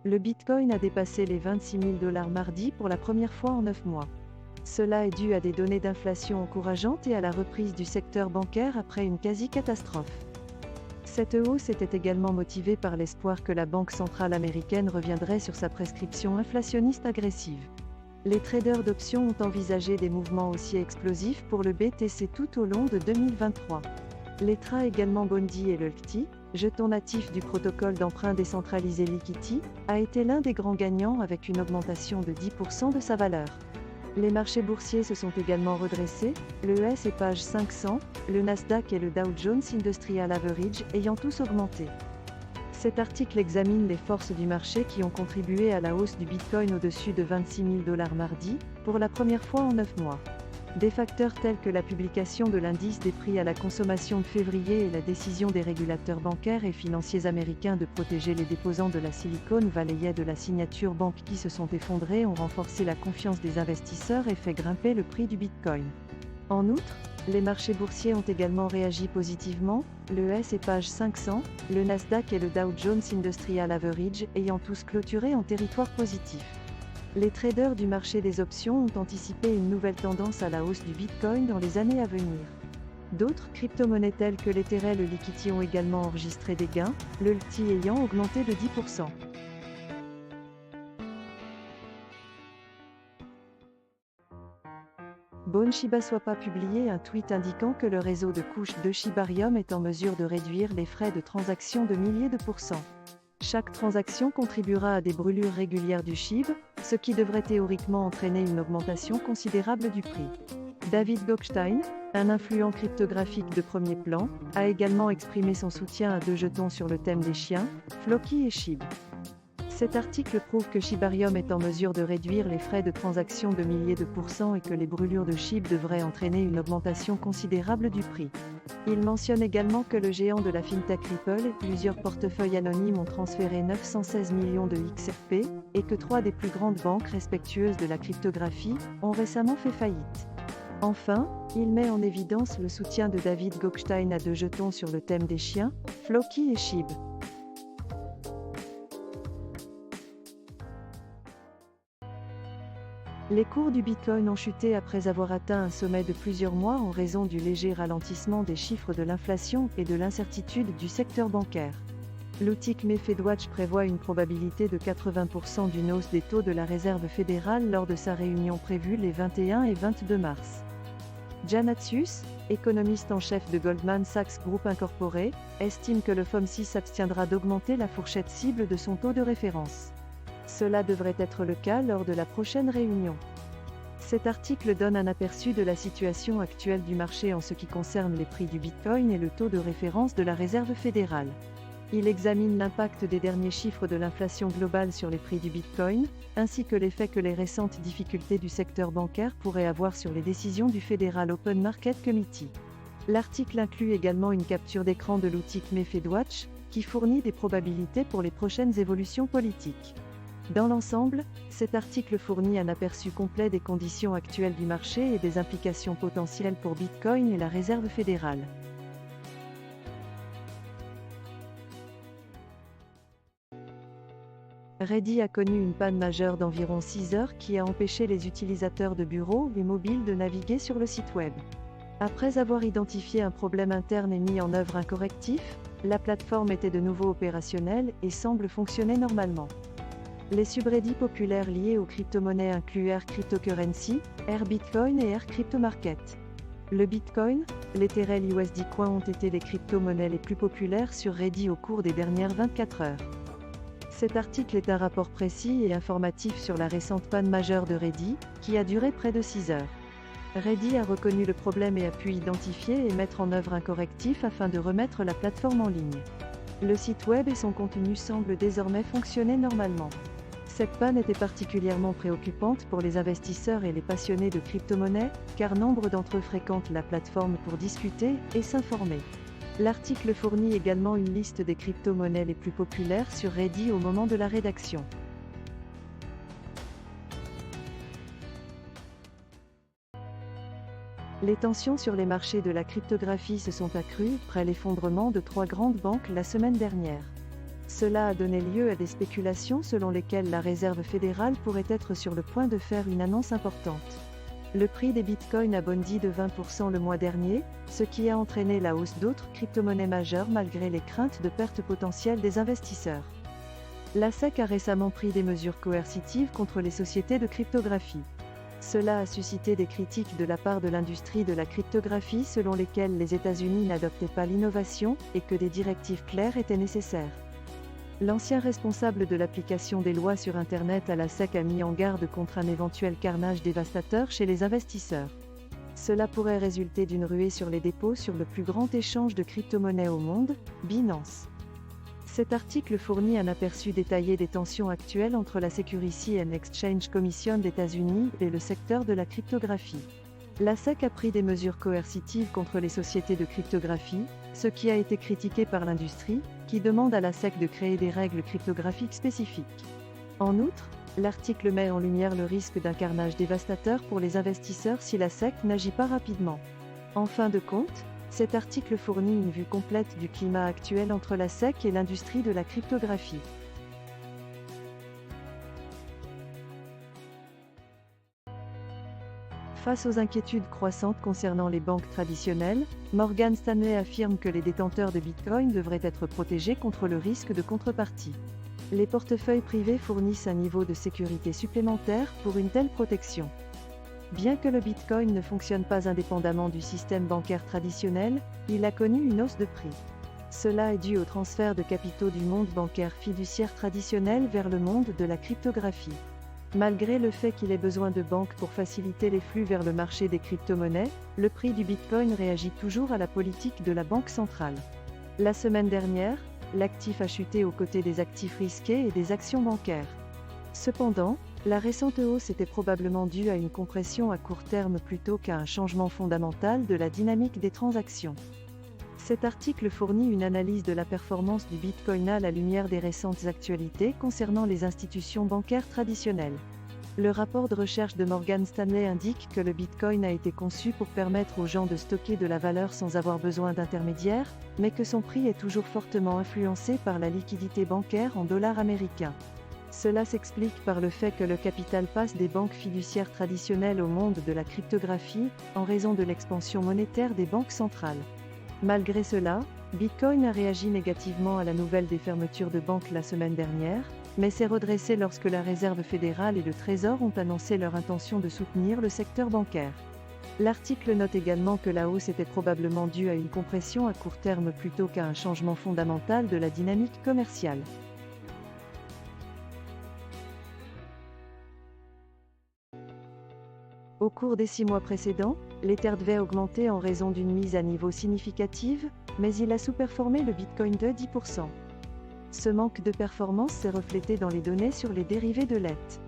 Le Bitcoin a dépassé les 26 000 $ mardi pour la première fois en 9 mois. Cela est dû à des données d'inflation encourageantes et à la reprise du secteur bancaire après une quasi-catastrophe. Cette hausse était également motivée par l'espoir que la Banque centrale américaine reviendrait sur sa prescription inflationniste agressive. Les traders d'options ont envisagé des mouvements aussi explosifs pour le BTC tout au long de 2023. L'ETRA également Bondi et le LTI, jeton natif du protocole d'emprunt décentralisé Liquity, a été l'un des grands gagnants avec une augmentation de 10% de sa valeur. Les marchés boursiers se sont également redressés, le S&P 500, le Nasdaq et le Dow Jones Industrial Average ayant tous augmenté. Cet article examine les forces du marché qui ont contribué à la hausse du Bitcoin au-dessus de 26 000 $ mardi, pour la première fois en 9 mois. Des facteurs tels que la publication de l'indice des prix à la consommation de février et la décision des régulateurs bancaires et financiers américains de protéger les déposants de la Silicon Valley de la signature banque qui se sont effondrés ont renforcé la confiance des investisseurs et fait grimper le prix du Bitcoin. En outre, les marchés boursiers ont également réagi positivement, le S&P 500, le Nasdaq et le Dow Jones Industrial Average ayant tous clôturé en territoire positif. Les traders du marché des options ont anticipé une nouvelle tendance à la hausse du Bitcoin dans les années à venir. D'autres crypto-monnaies telles que l'Ether et le Liquity ont également enregistré des gains, le LTI ayant augmenté de 10%. Bon Shiba Swap a publié un tweet indiquant que le réseau de couches de Shibarium est en mesure de réduire les frais de transaction de milliers de pourcents. Chaque transaction contribuera à des brûlures régulières du SHIB, ce qui devrait théoriquement entraîner une augmentation considérable du prix. David Gokhshtein, un influent cryptographique de premier plan, a également exprimé son soutien à deux jetons sur le thème des chiens, Floki et SHIB. Cet article prouve que Shibarium est en mesure de réduire les frais de transaction de milliers de pourcents et que les brûlures de SHIB devraient entraîner une augmentation considérable du prix. Il mentionne également que le géant de la fintech Ripple et plusieurs portefeuilles anonymes ont transféré 916 millions de XRP, et que 3 des plus grandes banques respectueuses de la cryptographie ont récemment fait faillite. Enfin, il met en évidence le soutien de David Gokhshtein à deux jetons sur le thème des chiens, Floki et SHIB. Les cours du Bitcoin ont chuté après avoir atteint un sommet de plusieurs mois en raison du léger ralentissement des chiffres de l'inflation et de l'incertitude du secteur bancaire. L'outil FedWatch prévoit une probabilité de 80% d'une hausse des taux de la Réserve fédérale lors de sa réunion prévue les 21 et 22 mars. Janet Suss, économiste en chef de Goldman Sachs Group Incorporé, estime que le FOMC s'abstiendra d'augmenter la fourchette cible de son taux de référence. Cela devrait être le cas lors de la prochaine réunion. Cet article donne un aperçu de la situation actuelle du marché en ce qui concerne les prix du Bitcoin et le taux de référence de la Réserve fédérale. Il examine l'impact des derniers chiffres de l'inflation globale sur les prix du Bitcoin, ainsi que l'effet que les récentes difficultés du secteur bancaire pourraient avoir sur les décisions du Federal Open Market Committee. L'article inclut également une capture d'écran de l'outil FedWatch, qui fournit des probabilités pour les prochaines évolutions politiques. Dans l'ensemble, cet article fournit un aperçu complet des conditions actuelles du marché et des implications potentielles pour Bitcoin et la Réserve fédérale. Reddit a connu une panne majeure d'environ 6 heures qui a empêché les utilisateurs de bureaux et mobiles de naviguer sur le site web. Après avoir identifié un problème interne et mis en œuvre un correctif, la plateforme était de nouveau opérationnelle et semble fonctionner normalement. Les subreddits populaires liés aux crypto-monnaies incluent Air Cryptocurrency, Air Bitcoin et Air Crypto Market. Le Bitcoin, l'Ether et l'USD Coin ont été les crypto-monnaies les plus populaires sur Reddit au cours des dernières 24 heures. Cet article est un rapport précis et informatif sur la récente panne majeure de Reddit, qui a duré près de 6 heures. Reddit a reconnu le problème et a pu identifier et mettre en œuvre un correctif afin de remettre la plateforme en ligne. Le site web et son contenu semblent désormais fonctionner normalement. Cette panne était particulièrement préoccupante pour les investisseurs et les passionnés de crypto-monnaies, car nombre d'entre eux fréquentent la plateforme pour discuter et s'informer. L'article fournit également une liste des crypto-monnaies les plus populaires sur Reddit au moment de la rédaction. Les tensions sur les marchés de la cryptographie se sont accrues après l'effondrement de 3 grandes banques la semaine dernière. Cela a donné lieu à des spéculations selon lesquelles la Réserve fédérale pourrait être sur le point de faire une annonce importante. Le prix des bitcoins a bondi de 20% le mois dernier, ce qui a entraîné la hausse d'autres crypto-monnaies majeures malgré les craintes de perte potentielle des investisseurs. La SEC a récemment pris des mesures coercitives contre les sociétés de cryptographie. Cela a suscité des critiques de la part de l'industrie de la cryptographie selon lesquelles les États-Unis n'adoptaient pas l'innovation et que des directives claires étaient nécessaires. L'ancien responsable de l'application des lois sur Internet à la SEC a mis en garde contre un éventuel carnage dévastateur chez les investisseurs. Cela pourrait résulter d'une ruée sur les dépôts sur le plus grand échange de crypto-monnaies au monde, Binance. Cet article fournit un aperçu détaillé des tensions actuelles entre la Securities and Exchange Commission d'États-Unis et le secteur de la cryptographie. La SEC a pris des mesures coercitives contre les sociétés de cryptographie, ce qui a été critiqué par l'industrie, qui demande à la SEC de créer des règles cryptographiques spécifiques. En outre, l'article met en lumière le risque d'un carnage dévastateur pour les investisseurs si la SEC n'agit pas rapidement. En fin de compte, cet article fournit une vue complète du climat actuel entre la SEC et l'industrie de la cryptographie. Face aux inquiétudes croissantes concernant les banques traditionnelles, Morgan Stanley affirme que les détenteurs de Bitcoin devraient être protégés contre le risque de contrepartie. Les portefeuilles privés fournissent un niveau de sécurité supplémentaire pour une telle protection. Bien que le Bitcoin ne fonctionne pas indépendamment du système bancaire traditionnel, il a connu une hausse de prix. Cela est dû au transfert de capitaux du monde bancaire fiduciaire traditionnel vers le monde de la cryptographie. Malgré le fait qu'il ait besoin de banques pour faciliter les flux vers le marché des crypto-monnaies, le prix du Bitcoin réagit toujours à la politique de la Banque centrale. La semaine dernière, l'actif a chuté aux côtés des actifs risqués et des actions bancaires. Cependant, la récente hausse était probablement due à une compression à court terme plutôt qu'à un changement fondamental de la dynamique des transactions. Cet article fournit une analyse de la performance du Bitcoin à la lumière des récentes actualités concernant les institutions bancaires traditionnelles. Le rapport de recherche de Morgan Stanley indique que le Bitcoin a été conçu pour permettre aux gens de stocker de la valeur sans avoir besoin d'intermédiaires, mais que son prix est toujours fortement influencé par la liquidité bancaire en dollars américains. Cela s'explique par le fait que le capital passe des banques fiduciaires traditionnelles au monde de la cryptographie, en raison de l'expansion monétaire des banques centrales. Malgré cela, Bitcoin a réagi négativement à la nouvelle des fermetures de banques la semaine dernière, mais s'est redressé lorsque la Réserve fédérale et le Trésor ont annoncé leur intention de soutenir le secteur bancaire. L'article note également que la hausse était probablement due à une compression à court terme plutôt qu'à un changement fondamental de la dynamique commerciale. Au cours des 6 mois précédents, l'Ether devait augmenter en raison d'une mise à niveau significative, mais il a sous-performé le Bitcoin de 10%. Ce manque de performance s'est reflété dans les données sur les dérivés de l'ETH.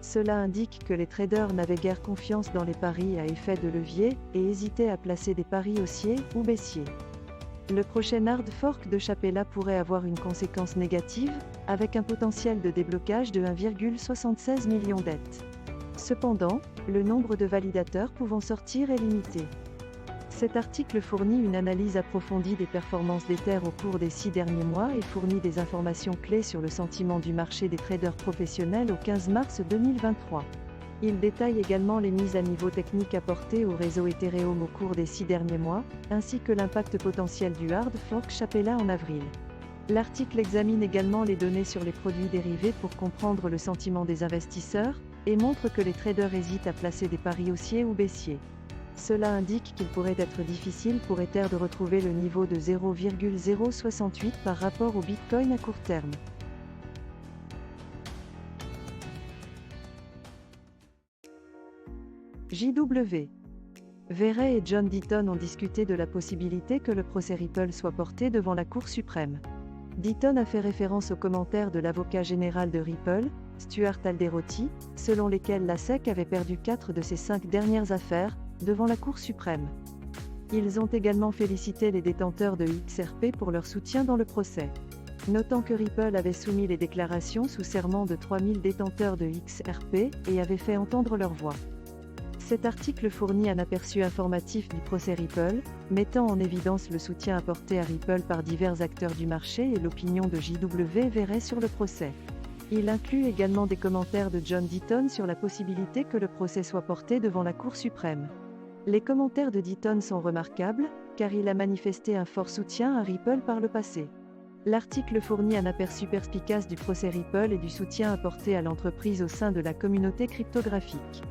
Cela indique que les traders n'avaient guère confiance dans les paris à effet de levier et hésitaient à placer des paris haussiers ou baissiers. Le prochain hard fork de Chapella pourrait avoir une conséquence négative, avec un potentiel de déblocage de 1,76 million d'ETH. Cependant, le nombre de validateurs pouvant sortir est limité. Cet article fournit une analyse approfondie des performances d'Ether au cours des 6 derniers mois et fournit des informations clés sur le sentiment du marché des traders professionnels au 15 mars 2023. Il détaille également les mises à niveau techniques apportées au réseau Ethereum au cours des 6 derniers mois, ainsi que l'impact potentiel du hard fork Chapella en avril. L'article examine également les données sur les produits dérivés pour comprendre le sentiment des investisseurs, et montre que les traders hésitent à placer des paris haussiers ou baissiers. Cela indique qu'il pourrait être difficile pour Ether de retrouver le niveau de 0,068 par rapport au Bitcoin à court terme. JW. Verret et John Deaton ont discuté de la possibilité que le procès Ripple soit porté devant la Cour suprême. Deaton a fait référence aux commentaires de l'avocat général de Ripple, Stuart Alderoty, selon lesquels la SEC avait perdu 4 de ses 5 dernières affaires, devant la Cour suprême. Ils ont également félicité les détenteurs de XRP pour leur soutien dans le procès. Notant que Ripple avait soumis les déclarations sous serment de 3000 détenteurs de XRP et avait fait entendre leur voix. Cet article fournit un aperçu informatif du procès Ripple, mettant en évidence le soutien apporté à Ripple par divers acteurs du marché et l'opinion de J.W. Verret sur le procès. Il inclut également des commentaires de John Deaton sur la possibilité que le procès soit porté devant la Cour suprême. Les commentaires de Deaton sont remarquables, car il a manifesté un fort soutien à Ripple par le passé. L'article fournit un aperçu perspicace du procès Ripple et du soutien apporté à l'entreprise au sein de la communauté cryptographique.